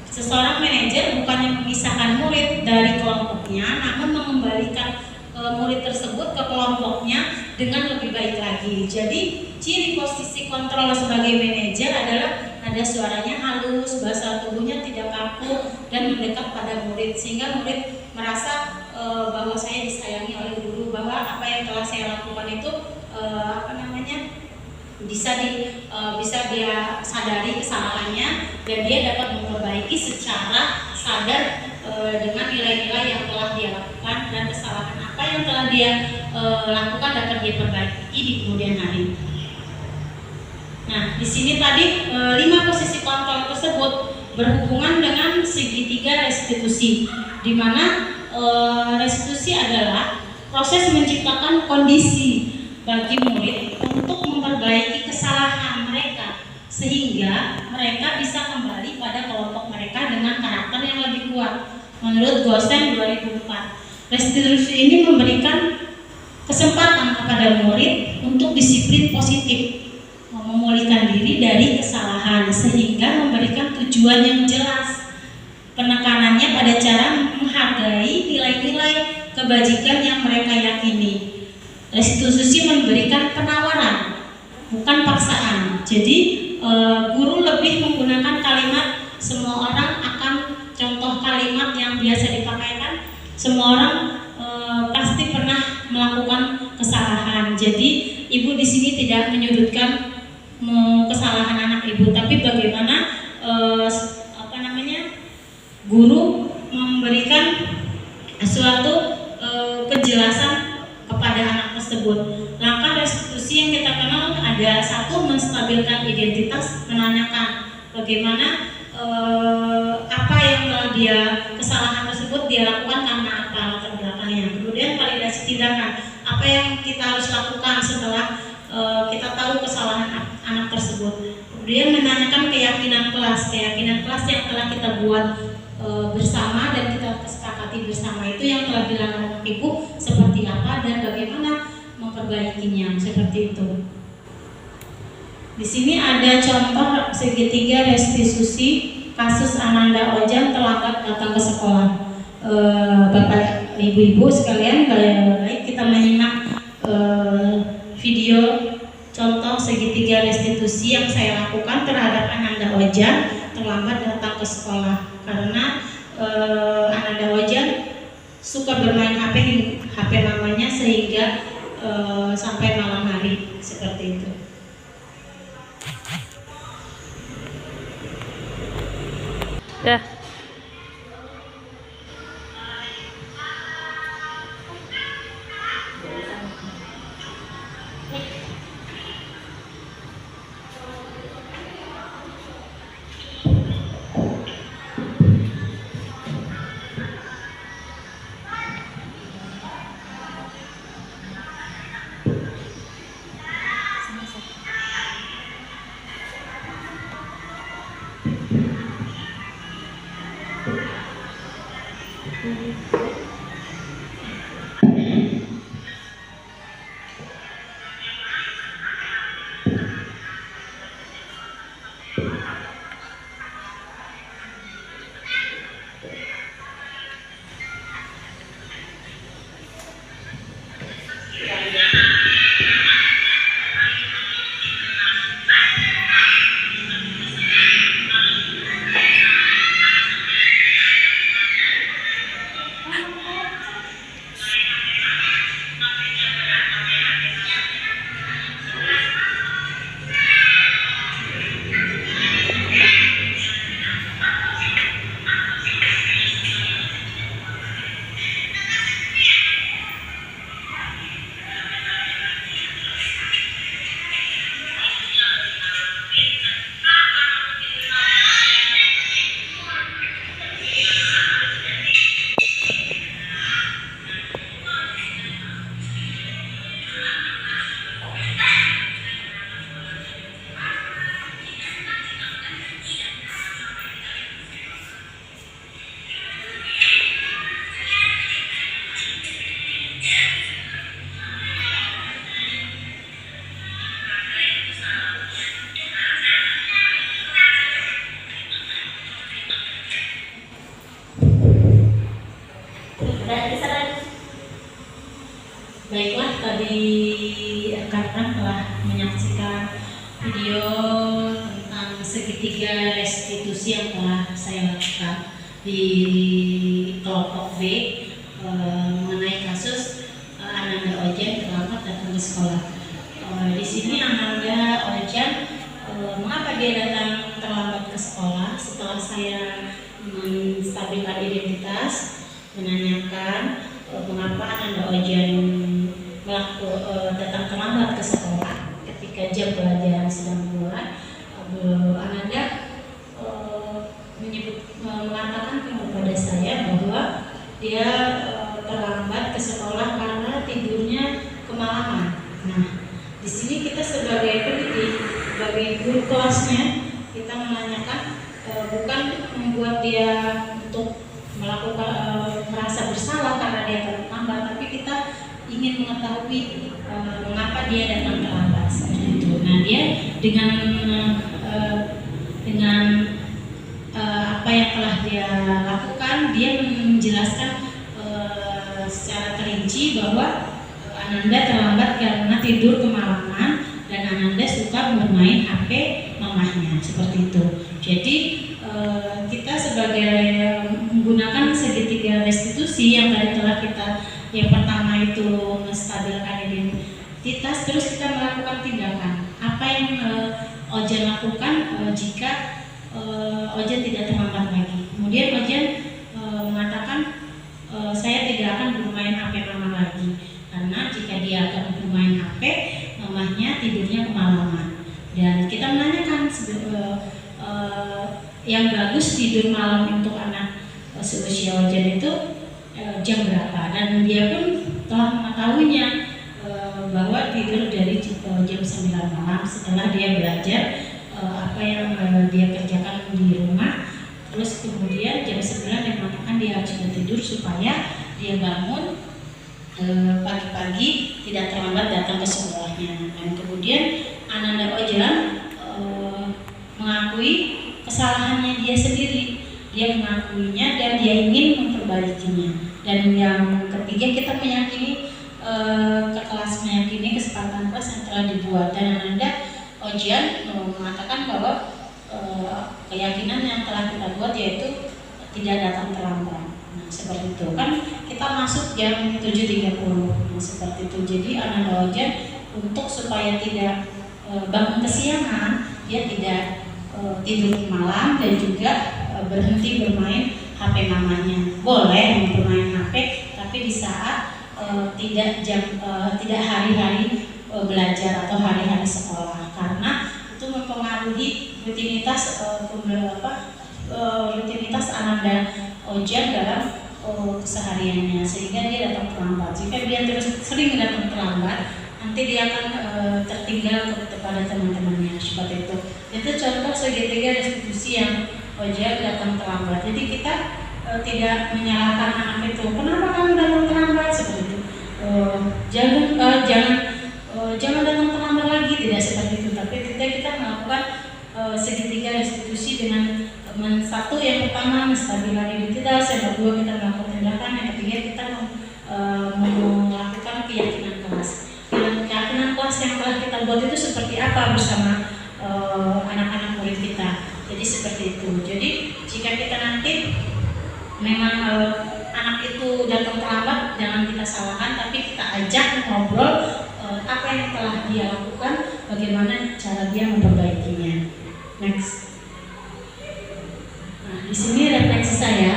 Seseorang manajer bukannya memisahkan murid dari kelompoknya, namun mengembalikan murid tersebut ke kelompoknya dengan lebih baik lagi. Jadi ciri posisi kontrol sebagai manajer adalah nada suaranya halus, bahasa tubuhnya tidak kaku dan mendekat pada murid, sehingga murid merasa bahwa saya disayangi oleh guru, bahwa apa yang telah saya lakukan itu bisa dia sadari kesalahannya dan dia dapat memperbaiki secara sadar dengan nilai-nilai yang telah dia lakukan dan kesalahan apa yang telah dia lakukan dapat dia perbaiki di kemudian hari. Nah, di sini tadi 5 posisi kontrol tersebut berhubungan dengan segitiga restitusi, di mana restitusi adalah proses menciptakan kondisi bagi murid untuk memperbaiki kesalahan mereka sehingga mereka bisa kembali pada kelompok mereka dengan karakter yang lebih kuat. Menurut Gosen 2004, restitusi ini memberikan kesempatan kepada murid untuk disiplin positif, memulihkan diri dari kesalahan sehingga memberikan tujuan yang jelas. Penekanannya pada cara menghargai nilai-nilai kebajikan yang mereka yakini. Restitusi memberikan penawaran, bukan paksaan. Jadi guru lebih menggunakan kalimat semua orang akan, contoh kalimat yang biasa dipakaikan, semua orang pasti pernah melakukan kesalahan. Jadi ibu di sini tidak menyudutkan kesalahan anak ibu, tapi bagaimana guru memberikan suatu penjelasan kepada anak tersebut. Langkah restitusi yang kita kenal ada: 1, menstabilkan identitas, menanyakan bagaimana apa yang telah dia, kesalahan tersebut dia lakukan karena apa latar belakangnya. Kemudian validasi tindakan, apa yang kita harus lakukan setelah kita tahu kesalahan anak tersebut. Kemudian menanyakan keyakinan kelas yang telah kita buat bersama dan kita kesepakati bersama, itu yang telah dilakukan anak ibu seperti apa dan bagaimana memperbaikinya, seperti itu. Di sini ada contoh segitiga restitusi kasus Ananda Ojang terlambat datang ke sekolah. Bapak ibu-ibu sekalian, baik kita menyimak video contoh segitiga restitusi yang saya lakukan terhadap Ananda Ojang terlambat datang ke sekolah. Karena Ananda Ojang suka bermain HP namanya sehingga sampai malam hari, seperti itu. Dah. Baiklah, tadi rekan-rekan telah menyaksikan video tentang segitiga restitusi yang telah saya lakukan di kelompok B mengenai kasus Ananda Ojan terlambat datang ke sekolah. Di sini Ananda Ojan, mengapa dia datang terlambat ke sekolah? Setelah saya menstabilkan identitas, menanyakan mengapa Ananda Ojan datang terlambat ke sekolah ketika jam pelajaran sedang dimulai. Ananda mengatakan kepada saya bahwa dia terlambat ke sekolah karena tidurnya kemalaman. Nah, di sini kita sebagai pendidik, sebagai guru kelasnya, kita menanyakan bukan membuat dia untuk melakukan merasa bersalah karena dia terlambat, tapi kita ingin mengetahui mengapa dia datang terlambat seperti itu. Nah, dia dengan apa yang telah dia lakukan, dia menjelaskan secara terinci bahwa Ananda terlambat karena tidur kemalaman dan Ananda suka bermain HP mamahnya, seperti itu. Jadi kita sebagai menggunakan segitiga restitusi yang tadi telah kita, yang pertama itu menstabilkan identitas, terus kita melakukan tindakan. Apa yang Ojan lakukan jika Ojan tidak terlambat lagi. Kemudian Ojan mengatakan saya tidak akan bermain HP mama lagi, karena jika dia akan bermain HP, mamahnya tidurnya kemalaman. Dan kita menanyakan yang bagus tidur malam untuk anak seusia Ojan itu jam berapa, dan dia pun telah mengetahuinya bahwa tidur dari jam 9 malam setelah dia belajar apa yang dia kerjakan di rumah. Terus kemudian jam 9 dia mengatakan dia harus tidur supaya dia bangun pagi-pagi tidak terlambat datang ke sekolahnya. Dan kemudian Ananda Ojan mengakui kesalahannya dia sendiri, dia mengakuinya dan dia ingin memperbaikinya. Dan yang ketiga, kita meyakini kesepakatan kelas yang telah dibuat, dan Ananda Ojan mengatakan bahwa keyakinan yang telah kita buat yaitu tidak datang terlambat. Nah, seperti itu kan kita masuk jam 7.30. Nah, seperti itu. Jadi Ananda Ojan untuk supaya tidak bangun kesiangan, dia tidak tidur malam dan juga berhenti bermain HP mamanya. Boleh bermain HP, tapi di saat tidak hari-hari belajar atau hari-hari sekolah, karena itu mempengaruhi rutinitas Ananda Ojan dalam kesehariannya, sehingga dia datang terlambat. Jika dia terus sering datang terlambat, nanti dia akan tertinggal kepada teman-temannya, seperti itu. Itu contoh segitiga restitusi yang Ojan datang terlambat. Jadi kita tidak menyalahkan anak itu, kenapa kamu datang terlambat, seperti itu. Jangan datang terlambat lagi, tidak seperti itu. Tapi kita melakukan segitiga restitusi dengan satu, yang pertama menstabilkan identitas, yang kedua kita melakukan tindakan, yang ketiga kita melakukan keyakinan kelas. Keyakinan kelas yang telah kita buat itu seperti apa bersama anak-anak murid kita. Jadi seperti itu. Jadi jika kita nanti memang anak itu datang terlambat, jangan kita salahkan, tapi kita ajak ngobrol apa yang telah dia lakukan, bagaimana cara dia memperbaikinya. Next. Nah, di sini refleksi saya,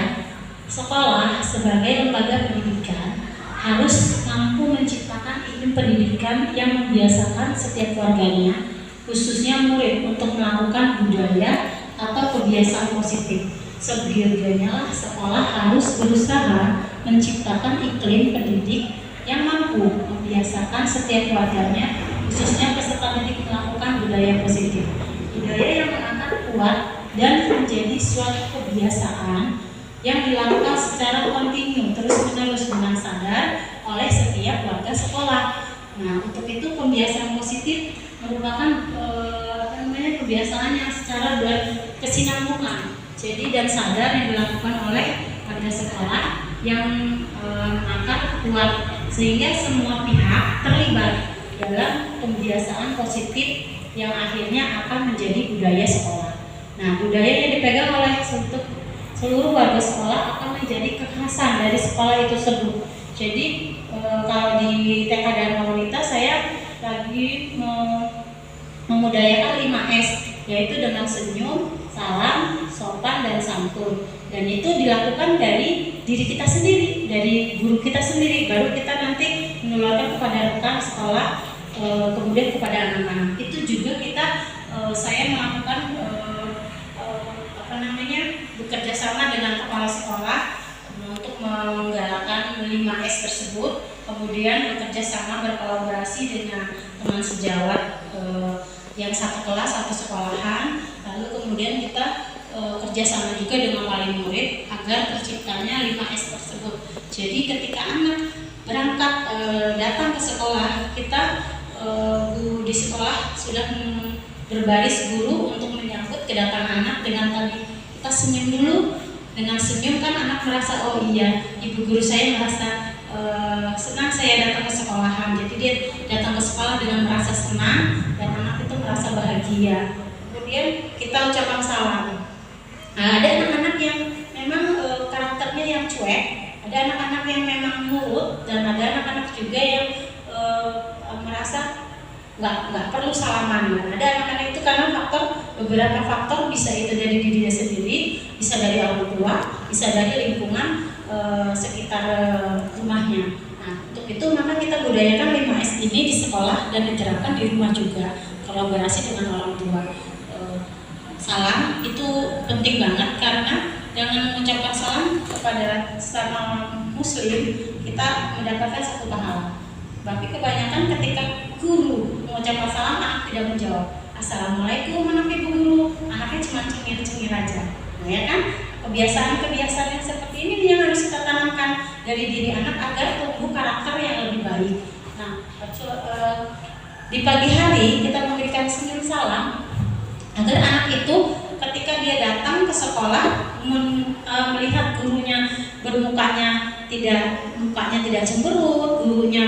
sekolah sebagai lembaga pendidikan harus mampu menciptakan iklim pendidikan yang membiasakan setiap warganya, khususnya murid, untuk melakukan budaya atau kebiasaan positif. Sebagiannya lah sekolah harus berusaha menciptakan iklim pendidik yang mampu membiasakan setiap warganya, khususnya peserta didik, melakukan budaya positif. Budaya yang akan kuat dan menjadi suatu kebiasaan yang dilakukan secara kontinu, terus-menerus dengan sadar oleh setiap warga sekolah. Nah, untuk itu kebiasaan positif merupakan kebiasaan yang secara berkesinambungan, jadi dan sadar yang dilakukan oleh warga sekolah yang akan kuat sehingga semua pihak terlibat dalam pembiasaan positif yang akhirnya akan menjadi budaya sekolah. Nah, budaya yang dipegang oleh seluruh warga sekolah akan menjadi kekhasan dari sekolah itu tersebut. Jadi kalau di TK Dharma Wanita saya lagi memudayakan 5S, yaitu dengan senyum, salam, sopan, dan santun. Dan itu dilakukan dari diri kita sendiri, dari guru kita sendiri, baru kita nanti menularkan kepada rekan sekolah, kemudian kepada anak-anak. Itu juga saya melakukan bekerja sama dengan kepala sekolah untuk menggalakkan 5S tersebut, kemudian bekerja sama berkolaborasi dengan teman sejawat yang satu kelas atau sekolahan, lalu kemudian kita kerjasama juga dengan wali murid agar terciptanya 5S tersebut. Jadi ketika anak berangkat datang ke sekolah, kita guru di sekolah sudah berbaris guru untuk menyambut kedatangan anak dengan tadi kita senyum dulu. Dengan senyum kan anak merasa, oh iya, ibu guru saya merasa senang saya datang ke sekolahan. Jadi dia datang ke sekolah dengan merasa senang dan anak itu merasa bahagia. Kemudian kita ucapkan salam. Nah, ada anak-anak yang memang karakternya yang cuek, ada anak-anak yang memang nurut, dan ada anak-anak juga yang merasa nggak perlu salaman. Ada anak-anak itu karena beberapa faktor, bisa itu dari dirinya sendiri, bisa dari orang tua, bisa dari lingkungan sekitar rumahnya. Nah, untuk itu maka kita budayakan 5S ini di sekolah dan diterapkan di rumah juga, kolaborasi dengan orang tua. Salam itu penting banget karena dengan mengucapkan salam kepada sesama muslim kita mendapatkan satu pahala. Tapi kebanyakan ketika guru mengucapkan salam, anak tidak menjawab. Assalamualaikum anak ibu guru, anaknya cuma cengir-cengir aja. Nah ya kan, kebiasaan-kebiasaan yang seperti ini yang harus kita tanamkan dari diri anak agar tumbuh karakter yang lebih baik. Nah, di pagi hari kita memberikan senyum salam agar anak itu ketika dia datang ke sekolah melihat gurunya mukanya tidak cemberut, gurunya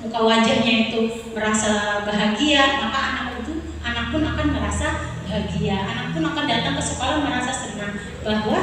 muka wajahnya itu merasa bahagia, maka anak pun akan merasa bahagia. Anak pun akan datang ke sekolah merasa senang bahwa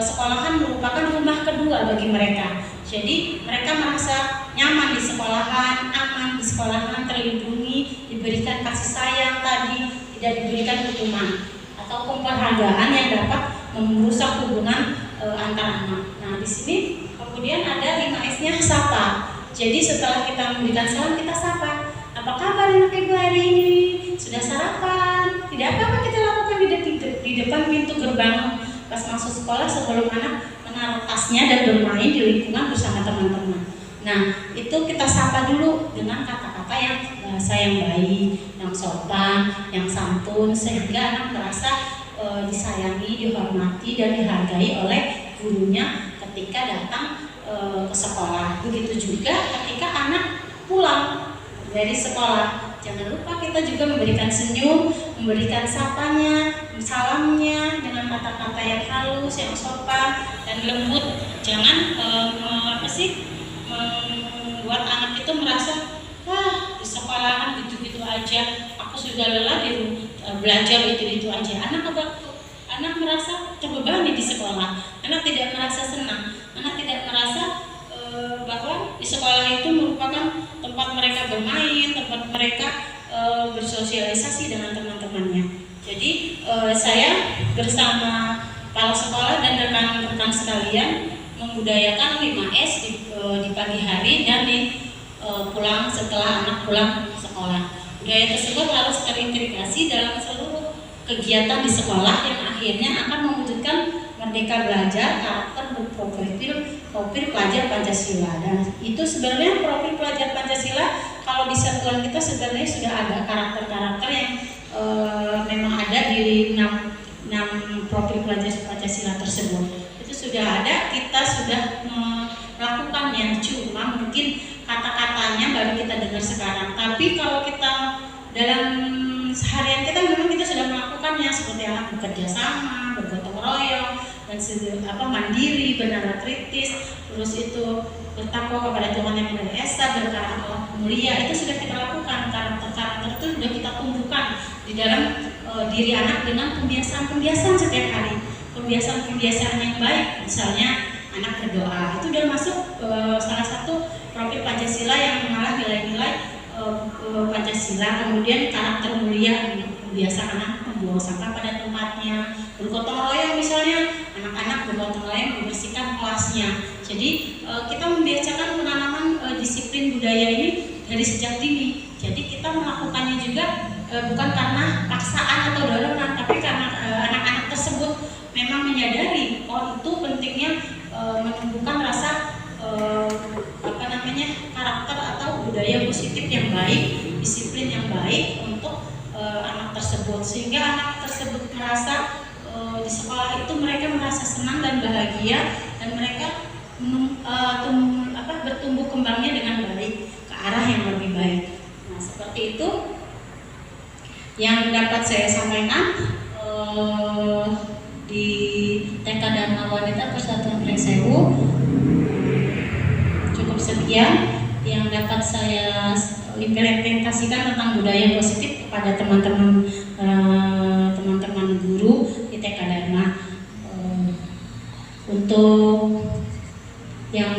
sekolahan merupakan rumah kedua bagi mereka. Jadi mereka merasa nyaman di sekolahan, aman di sekolahan, terlindungi, diberikan kasih sayang tadi, tidak diberikan hukuman atau penghargaan yang dapat merusak hubungan antar anak. Nah, di sini kemudian ada 5S-nya sapa. Jadi setelah kita memberikan salam, kita sapa. Apa kabar anak ibu hari ini? Sudah sarapan? Tidak apa-apa kita lakukan di depan pintu gerbang pas masuk sekolah sebelum anak menaruh tasnya dan bermain di lingkungan bersama teman-teman. Nah, itu kita sapa dulu dengan kata-kata yang bahasa yang baik, yang sopan, yang santun, sehingga anak merasa disayangi, dihormati, dan dihargai oleh gurunya ketika datang ke sekolah. Begitu juga ketika anak pulang dari sekolah, jangan lupa kita juga memberikan senyum, memberikan sapanya, salamnya dengan kata-kata yang halus, yang sopan dan lembut. Jangan membuat anak itu merasa di sekolahan gitu-gitu aja, aku sudah lelah belajar itu aja. Anak merasa terbebani di sekolah, anak tidak merasa senang, anak tidak merasa bahwa di sekolah itu merupakan tempat mereka bermain, tempat mereka bersosialisasi dengan teman-temannya. Jadi saya bersama kepala sekolah dan rekan-rekan sekalian membudayakan 5S di pagi hari dan pulang setelah anak pulang sekolah. Budaya tersebut harus terintegrasi dalam seluruh kegiatan di sekolah yang akhirnya akan mewujudkan merdeka belajar, karakter profil pelajar Pancasila. Dan itu sebenarnya profil pelajar Pancasila kalau di satuan kita sebenarnya sudah ada karakter-karakter yang memang ada di 6 profil pelajar Pancasila tersebut. Itu sudah ada, kita sudah melakukannya, cuma mungkin kata-katanya baru kita dengar sekarang. Tapi kalau kita dalam seharian kita memang kita sudah melakukannya, seperti anak bekerja sama, bergotong royong, dan mandiri, bernada kritis, terus itu bertakwa kepada Tuhan Yang Maha Esa, berkarakter mulia, itu sudah kita lakukan. Karakter itu sudah kita tumbuhkan di dalam diri anak dengan pembiasaan setiap hari, pembiasaan yang baik. Misalnya anak berdoa, itu sudah masuk salah satu profil Pancasila yang mengalah nilai-nilai Pancasila. Kemudian karakter mulia, membiasakan anak membuang sampah pada tempatnya, bergotong royong, misalnya anak-anak bergotong royong membersihkan kelasnya. Jadi kita membiasakan penanaman disiplin budaya ini dari sejak dini. Jadi kita melakukannya juga bukan karena paksaan atau dorongan, tapi karena anak-anak tersebut memang menyadari itu pentingnya menumbuhkan rasa karakter atau budaya positif yang baik, disiplin yang baik untuk anak tersebut, sehingga anak tersebut merasa di sekolah itu mereka merasa senang dan bahagia, dan mereka bertumbuh kembangnya dengan baik ke arah yang lebih baik. Nah, seperti itu yang dapat saya sampaikan di TK Dharma Wanita Persatuan Pringsewu. Cukup sekian yang dapat saya implementasikan tentang budaya positif kepada teman-teman guru di TK Dharma. Untuk yang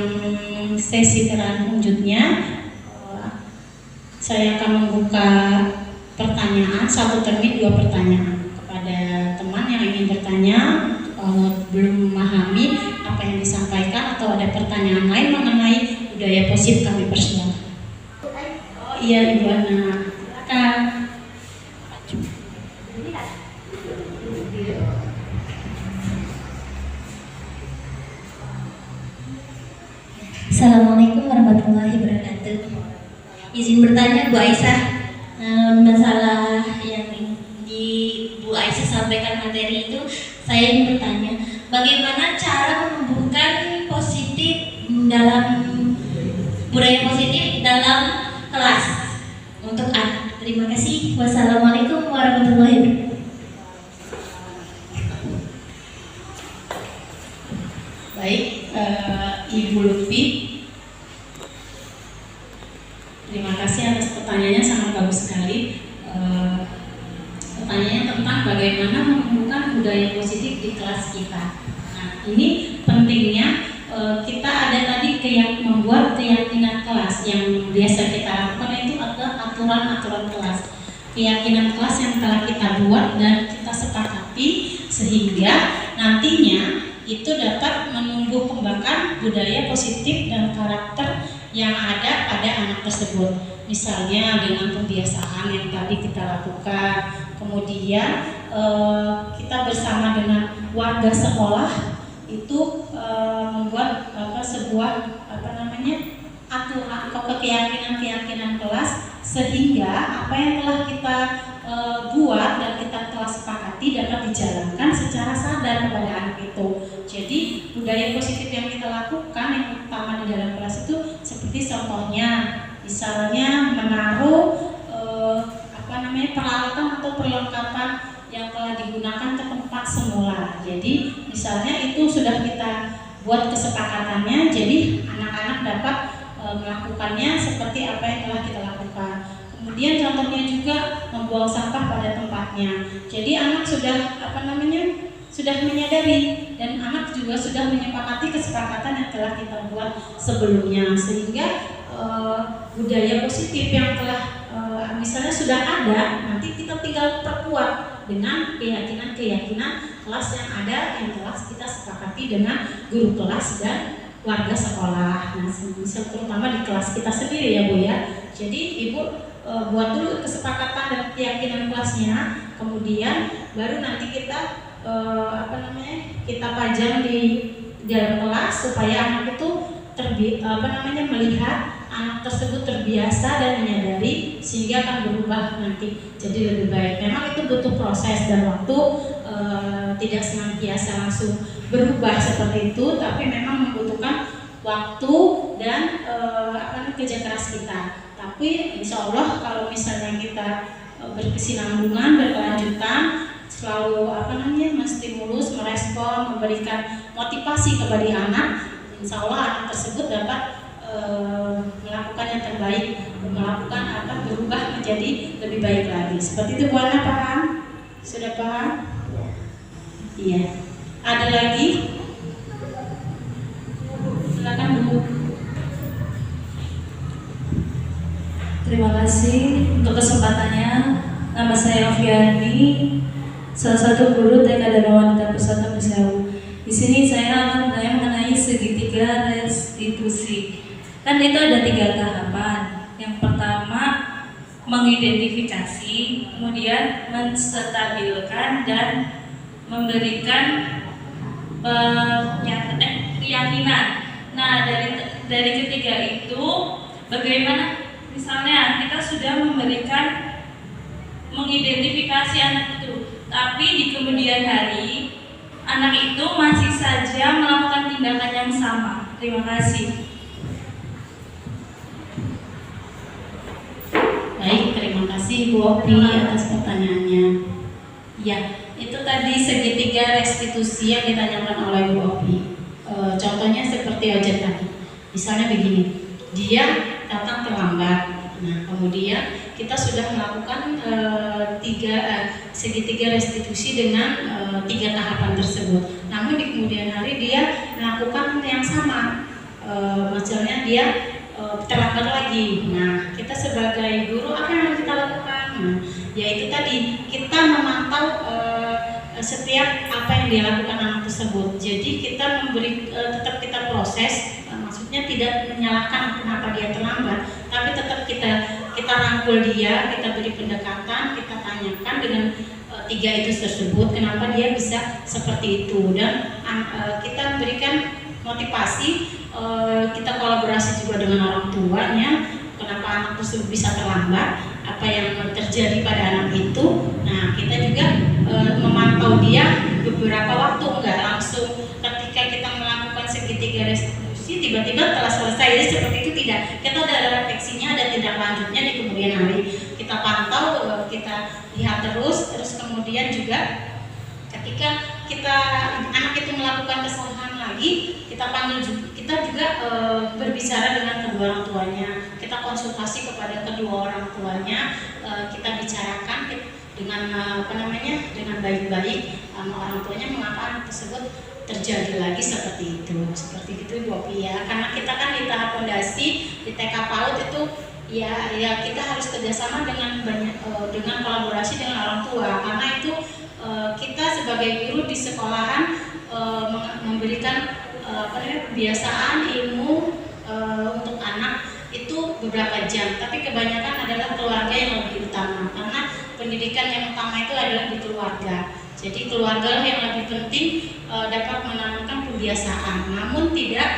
sesi selanjutnya, saya akan membuka pertanyaan, 1 termin 2 pertanyaan kepada teman yang ingin bertanya. Belum memahami apa yang disampaikan atau ada pertanyaan lain mengenai budaya positif, kami persilakan. Oh iya, Ibu Ana, silakan. Assalamualaikum warahmatullahi wabarakatuh. Izin bertanya Bu Aisyah, masalah yang di Bu Aisyah sampaikan materi itu, saya ingin bertanya, bagaimana cara menumbuhkan positif dalam budaya positif dalam kelas untuk anak. Terima kasih. Wassalamualaikum warahmatullahi wabarakatuh. Baik, Ibu Lutfi, terima kasih atas pertanyaannya, sangat bagus sekali. Pertanyaannya tentang bagaimana menumbuhkan budaya positif di kelas kita. Nah, ini pentingnya kita ada tadi membuat keyakinan kelas yang biasa kita lakukan, itu adalah aturan-aturan kelas, keyakinan kelas yang telah kita buat dan kita sepakati, sehingga nantinya itu dapat menumbuh kembangkan budaya positif dan karakter yang ada pada anak tersebut. Misalnya dengan pembiasaan yang tadi kita lakukan, kemudian kita bersama dengan warga sekolah itu membuat sebuah aturan atau keyakinan kelas, sehingga apa yang telah kita buat dan kita telah sepakati dapat dijalankan secara sadar kepada anak itu. Jadi budaya positif yang kita lakukan yang utama di dalam kelas itu seperti contohnya, misalnya menaruh peralatan atau perlengkapan yang telah digunakan ke tempat semula. Jadi misalnya itu sudah kita buat kesepakatannya, jadi anak-anak dapat melakukannya seperti apa yang telah kita lakukan. Kemudian contohnya juga membuang sampah pada tempatnya. Jadi anak sudah menyadari, dan anak juga sudah menyepakati kesepakatan yang telah kita buat sebelumnya, sehingga budaya positif yang telah misalnya sudah ada, nanti kita tinggal perkuat dengan keyakinan kelas yang ada, yang telah kita sepakati dengan guru kelas dan warga sekolah. Nah, terutama di kelas kita sendiri ya Bu ya. Jadi Ibu buat dulu kesepakatan dan keyakinan kelasnya, kemudian baru nanti kita kita pajang di dalam kelas supaya anak itu melihat anak tersebut terbiasa dan menyadari, sehingga akan berubah nanti jadi lebih baik. Memang itu butuh proses dan waktu, tidak senantiasa langsung berubah seperti itu, tapi memang membutuhkan waktu dan kerja keras kita. Tapi insya Allah kalau misalnya kita berkesinambungan, berkelanjutan, selalu menstimulus, merespon, memberikan motivasi kepada anak, insya Allah anak tersebut dapat melakukan yang terbaik, melakukan berubah menjadi lebih baik lagi. Seperti itu Bu Ana, paham? Sudah paham? Iya. Ada lagi? Silakan Bu. Terima kasih untuk kesempatannya. Nama saya Oviani, salah satu guru TK dan Wanita Pusat Sewu. Di sini saya akan bertanya mengenai segitiga restitusi. Kan itu ada 3 tahapan. Yang pertama mengidentifikasi, kemudian menstabilkan dan memberikan keyakinan. Nah, dari ketiga itu bagaimana? Misalnya kita sudah mengidentifikasi anak itu, tapi di kemudian hari anak itu masih saja melakukan tindakan yang sama. Terima kasih. Baik, terima kasih Bu Opi atas pertanyaannya. Ya, itu tadi segitiga restitusi yang ditanyakan oleh Bu Opi. Contohnya seperti ojek tadi. Misalnya begini, dia datang terlambat. Nah, kemudian kita sudah melakukan segitiga restitusi dengan 3 tahapan tersebut. Namun di kemudian hari dia melakukan yang sama, misalnya dia terlambat lagi. Nah, kita sebagai guru apa yang harus kita lakukan? Nah, yaitu tadi kita memantau setiap apa yang dilakukan anak tersebut. Jadi kita tetap kita proses, maksudnya tidak menyalahkan kenapa dia terlambat, tapi tetap kita rangkul dia, kita beri pendekatan, kita tanyakan dengan 3 itu tersebut kenapa dia bisa seperti itu, dan kita berikan motivasi, kita kolaborasi juga dengan orang tuanya, kenapa anak tersebut bisa terlambat, apa yang terjadi pada anak itu. Nah, kita juga memantau dia beberapa waktu, enggak langsung ketika kita melakukan segitiga restitusi tiba-tiba telah selesai. Jadi seperti itu tidak. Kita ada refleksinya, ada tindak lanjutnya di kemudian hari. Kita pantau, kita lihat terus kemudian juga ketika anak itu melakukan kesalahan lagi, kita panggil juga, kita juga berbicara dengan kedua orang tuanya, kita konsultasi kepada kedua orang tuanya, kita bicarakan dengan dengan baik-baik sama orang tuanya mengapa anak tersebut terjadi lagi seperti itu Bu Opi ya. Karena kita kan di tahap fondasi di TK PAUD itu ya kita harus kerjasama dengan kolaborasi dengan orang tua, karena itu kita sebagai guru di sekolahan memberikan kebiasaan ilmu untuk anak itu beberapa jam, tapi kebanyakan adalah keluarga yang lebih utama, karena pendidikan yang utama itu adalah di keluarga. Jadi keluarga yang lebih penting dapat menanamkan kebiasaan, namun tidak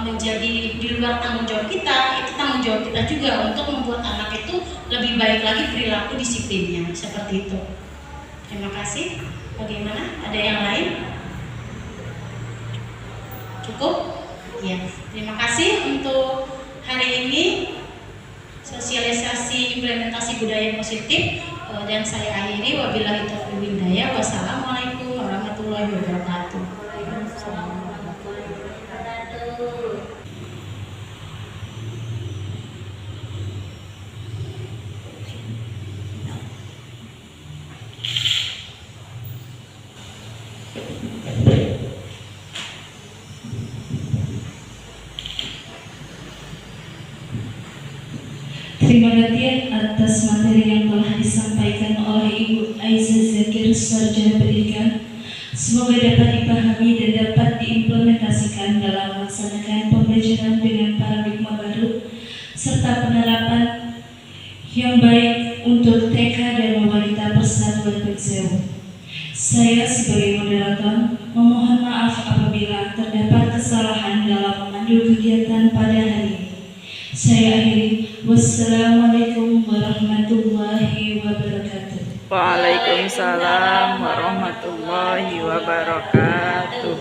menjadi di luar tanggung jawab kita. Itu tanggung jawab kita juga untuk membuat anak itu lebih baik lagi perilaku disiplinnya, seperti itu. Terima kasih. Bagaimana? Ada yang lain? Cukup? Ya. Terima kasih untuk hari ini sosialisasi implementasi budaya positif, dan saya akhiri wabillahi taufiq wal hidayah. Wassalamualaikum warahmatullahi wabarakatuh. Waalaikumsalam warahmatullahi wabarakatuh. Terima kasih atas materi yang telah disampaikan oleh Ibu Aisyah Zakir, Sarjana Pendidikan. Semoga dapat dipahami dan dapat diimplementasikan dalam melaksanakan pembelajaran dengan paradigma baru serta penerapan yang baik untuk TK dan Wanita Persatuan Sewu. Saya sebagai moderator memohon maaf apabila terdapat kesalahan dalam memandu kegiatan pada hari ini. Saya akhiri. Wassalamualaikum warahmatullahi wabarakatuh. Waalaikumsalam warahmatullahi wabarakatuh.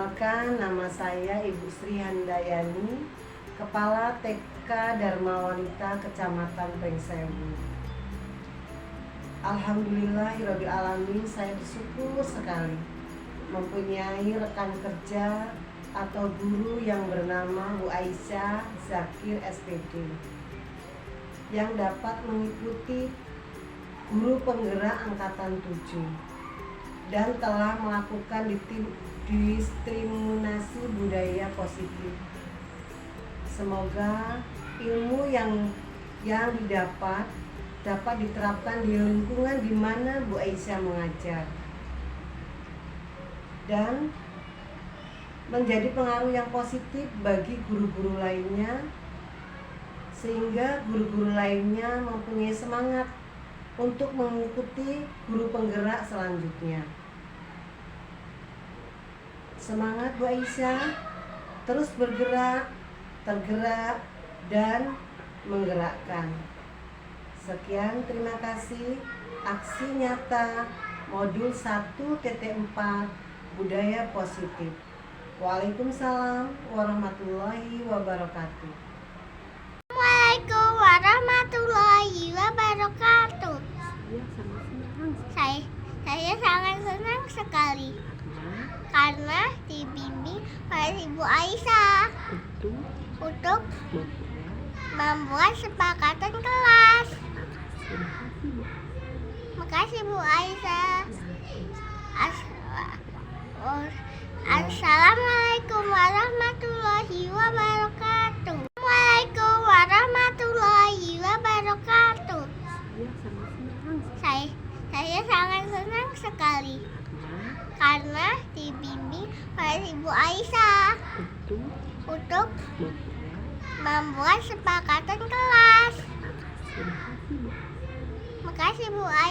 Perkenalkan, nama saya Ibu Sri Handayani, Kepala TK Dharma Wanita Kecamatan Pringsewu. Alhamdulillahirabbil alamin, saya bersyukur sekali mempunyai rekan kerja atau guru yang bernama Bu Aisyah Zakir SPD yang dapat mengikuti guru penggerak angkatan 7 dan telah melakukan diskriminasi budaya positif. Semoga ilmu yang didapat dapat diterapkan di lingkungan di mana Bu Aisyah mengajar dan menjadi pengaruh yang positif bagi guru-guru lainnya, sehingga guru-guru lainnya mempunyai semangat untuk mengikuti guru penggerak selanjutnya. Semangat Bu Aisyah, terus bergerak, tergerak, dan menggerakkan. Sekian, terima kasih. Aksi nyata modul 1.4 Budaya Positif. Waalaikumsalam warahmatullahi wabarakatuh. Assalamualaikum warahmatullahi wabarakatuh. Saya sangat senang sekali karena dibimbing oleh Ibu Aisyah untuk membuat sepakatan kelas. Makasih Bu Aisyah. Assalamualaikum warahmatullahi wabarakatuh. Assalamualaikum warahmatullahi wabarakatuh. Saya sangat senang sekali karena dibimbing oleh Ibu Aisyah untuk membuat sepakatan kelas. Makasih Bu Aisyah.